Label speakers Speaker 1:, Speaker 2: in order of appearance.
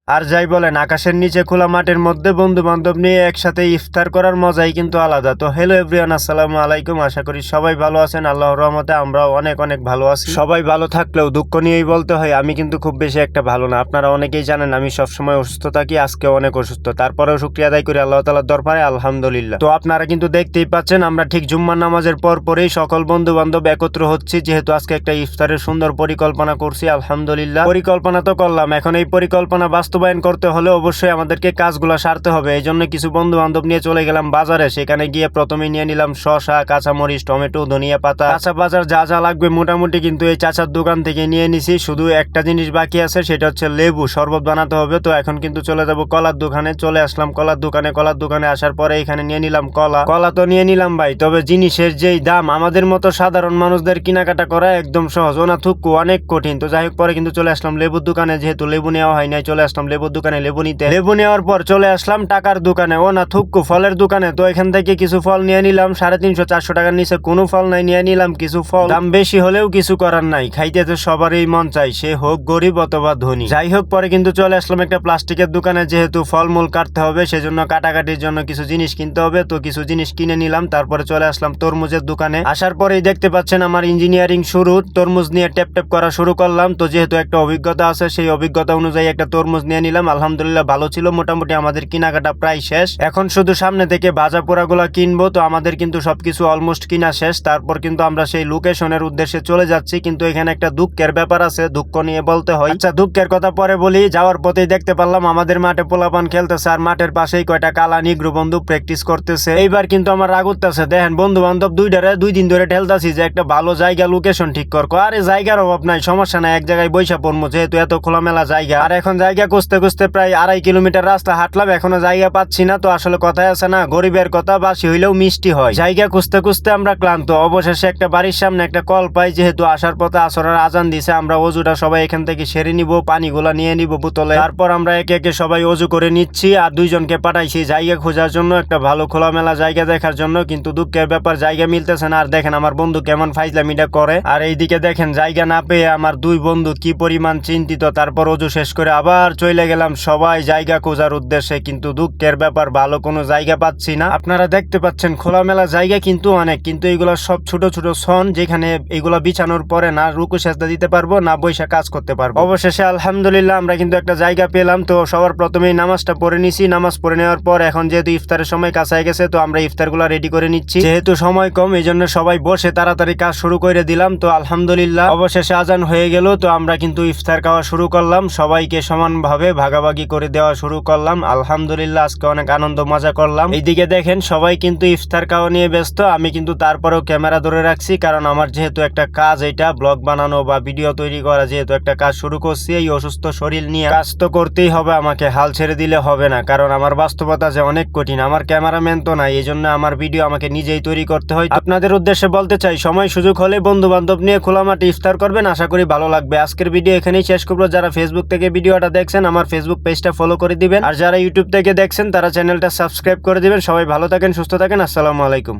Speaker 1: আর যাই বলেন, আকাশের নিচে খোলা মাঠের মধ্যে বন্ধু বান্ধব নিয়ে একসাথে ইফতার করার মজাই কিন্তু আলাদা। তো হ্যালো এভরিওয়ান, আসসালামু আলাইকুম। আশা করি সবাই ভালো আছেন। আল্লাহর রহমতে আমরাও অনেক অনেক ভালো আছি। সবাই ভালো থাকলেও দুঃখ নিয়েই বলতে হয়, আমি কিন্তু খুব বেশি একটা ভালো না। আপনারা অনেকেই জানেন আমি সবসময় অসুস্থ থাকি, আজকে অনেক অসুস্থ। তারপরেও শুকরিয়া আদায় করি আল্লাহ তাআলার দরবারে, আলহামদুলিল্লাহ। তো আপনারা কিন্তু দেখতেই পাচ্ছেন, আমরা ঠিক জুম্মার নামাজের পরেই সকল বন্ধু বান্ধব একত্র হচ্ছি, যেহেতু আজকে একটা ইফতারের সুন্দর পরিকল্পনা করছি। আলহামদুলিল্লাহ, পরিকল্পনা তো করলাম, এখন এই পরিকল্পনা বাস্তবায়ন করতে হলে অবশ্যই আমাদেরকে কাজগুলো সারতে হবে। এই জন্য কিছু বন্ধু বান্ধব নিয়ে চলে গেলাম বাজারে। সেখানে গিয়ে প্রথমে নিয়ে নিলাম শসা, কাঁচামরিচ, টমেটো, ধনিয়া পাতা, কাঁচা বাজার যা যা লাগবে মোটামুটি কিন্তু এই চাচার দোকান থেকে নিয়ে নিছি। শুধু একটা জিনিস বাকি আছে, সেটা হচ্ছে লেবু শরবত বানাতে হবে। তো এখন কিন্তু চলে যাব কলার দোকানে। চলে আসলাম কলার দোকানে আসার পরে এখানে নিয়ে নিলাম কলা তো নিয়ে নিলাম ভাই, তবে জিনিসের যেই দাম, আমাদের মতো সাধারণ মানুষদের কেনাকাটা করা একদম সহজ, ওনা থুকু অনেক কঠিন। তো যাই হোক, পরে কিন্তু চলে আসলাম লেবুর দোকানে, যেহেতু লেবু নেওয়া হয় নাই, চলে আসলাম লেবুর দোকানে লেবু নিতে। লেবু নেওয়ার পর চলে আসলাম টাকার দোকানে, ও না থুকু ফলের দোকানে। তো এখান থেকে কিছু ফল নিয়ে নিলাম, 350-400 টাকার নিচে কোনো ফল নাই। নিয়ে নিলাম কিছু ফল, দাম বেশি হলেও কিছু করার নাই, খাইতে তো সবারই মন চাই, সে হোক গরিব অথবা ধনী। যাই হোক, পরে কিন্তু চলে আসলাম একটা প্লাস্টিকের দোকানে, যেহেতু ফলমূল কাটতে হবে সেজন্য কাটাকাটির জন্য কিছু জিনিস কিনতে হবে। তো কিছু জিনিস কিনে নিলাম। তারপরে চলে আসলাম তরমুজের দোকানে। আসার পরেই দেখতে পাচ্ছেন আমার ইঞ্জিনিয়ারিং শুরু, তরমুজ নিয়ে টেপ করা শুরু করলাম। তো যেহেতু একটা অভিজ্ঞতা আছে, সেই অভিজ্ঞতা অনুযায়ী একটা তরমুজ নিয়ে নিলাম। আলহামদুলিল্লাহ ভালো ছিল। মোটামুটি আমাদের কেনাকাটা প্রায় শেষ, এখন শুধু সামনে থেকে ভাজা পোড়াগুলা কিনবো। তো আমাদের কিন্তু সবকিছু অলমোস্ট কিনা শেষ। তারপর কিন্তু আমরা সেই লোকেশনের উদ্দেশ্যে চলে যাচ্ছি। কিন্তু এখানে একটা দুঃখের ব্যাপার আছে, দুঃখ নিয়ে বলতে হয়। আচ্ছা, দুঃখের কথা পরে বলি। যাওয়ার পথেই দেখতে পারলাম আমাদের মাঠে পোলাপান খেলতেছে, আর মাঠের পাশেই কয়টা কালা নিগ্রো বন্ধু প্র্যাকটিস করতেছে। এইবার কিন্তু আমার রাগ উঠতেছে। দেখেন বন্ধু বান্ধব দুই দিন ধরে ঠেলতাছি যে একটা ভালো জায়গা লোকেশন ঠিক কর। আরে জায়গার অভাব নাই, সমস্যা নাই, এক জায়গায় বৈশা পড়বো, যেহেতু এত খোলামেলা জায়গা। আর এখন জায়গা খুঁজতে প্রায় 2.5 কিলোমিটার রাস্তা হাঁটলাম, এখনো জায়গা পাচ্ছি না। তো আসলে কথায় আছে না, গরিবের কথা বাসি হইলেও মিষ্টি হয়। জায়গা খুঁজতে আমরা ক্লান্ত। অবশেষে একটা বাড়ির সামনে একটা কল পাই, যেহেতু আসার পথে আসরের আজান দিছে। আমরা অজুটা সবাই এখান থেকে সেরে নিব, পানিগুলা নিয়ে নিব বোতলে। তারপর আমরা একে একে সবাই অজু করে নিচ্ছি। আর দুইজনকে পাঠাইছি জায়গা খোঁজার জন্য, একটা ভালো খোলামেলা জায়গা দেখার জন্য। কিন্তু দুঃখের ব্যাপার, জায়গা মিলতেছে না। আর দেখেন আমার বন্ধু কেমন ফাইজলামিটা করে। আর এইদিকে দেখেন জায়গা না পেয়ে আমার দুই বন্ধু কি পরিমাণ চিন্তিত। তারপর অজু শেষ করে আবার চলে গেলাম সবাই জায়গা খোঁজার উদ্দেশ্যে। কিন্তু দুঃখের ব্যাপার, ভালো কোনো জায়গা পাচ্ছি না। আপনারা দেখতে পাচ্ছেন খোলামেলা জায়গা কিন্তু অনেক, কিন্তু এগুলো সব ছোট ছোট ছন, যেখানে এগুলো বিছানোর পরে না রুকু সেজদা দিতে পারবো, না বৈশা কাজ করতে পারবো। অবশেষে আলহামদুলিল্লাহ আমরা কিন্তু একটা জায়গা পেলাম। তো সবার প্রথমেই নামাজটা পড়ে নিছি। নামাজ পড়ে নেওয়ার পর এখন যেহেতু ইফতারের সময় কাছে গেছে, তো আমরা ইফতারগুলো রেডি করে নিচ্ছি। যেহেতু সময় কম, এই জন্য সবাই বসে তাড়াতাড়ি কাজ শুরু করে দিলাম। তো আলহামদুলিল্লাহ অবশেষে আজান হয়ে গেল। তো আমরা কিন্তু ইফতার খাওয়া শুরু করলাম, সবাইকে সমানভাবে ভাগাভাগি করে দেওয়া শুরু করলাম। আলহামদুলিল্লাহ আজকে অনেক আনন্দ মজা করলাম। এইদিকে দেখেন সবাই কিন্তু ইফতার খাওয়া নিয়ে ব্যস্ত। আমি কিন্তু তারপরেও ক্যামেরা ধরে রাখছি, কারণ আমার যেহেতু একটা কাজ, এটা ব্লগ বানানো বা ভিডিও তৈরি করা, যেহেতু একটা কাজ শুরু করছি এই অসুস্থ শরীর নিয়ে, কাজ তো করতেই হবে আমাকে, হাল ছেড়ে দিলে হবে না। কারণ আমার বাস্তবতা যে অনেক কঠিন, আমার ক্যামেরাম্যান তো নাই, এই জন্য আমার ভিডিও আমাকে নিজেই তৈরি করতে হয়। আপনাদের উদ্দেশ্যে বলতে চাই, সময় সুযোগ হলে বন্ধু বান্ধব নিয়ে খোলামাঠে ইফতার করবেন, আশা করি ভালো লাগবে। আজকের ভিডিও এখানেই শেষ করবো। যারা ফেসবুক থেকে ভিডিওটা দেখছেন, আমার ফেসবুক পেজটা ফলো করে দিবেন। আর যারা ইউটিউব থেকে দেখছেন, তারা চ্যানেলটা সাবস্ক্রাইব করে দিবেন। সবাই ভালো থাকেন, সুস্থ থাকেন। আসসালামু আলাইকুম।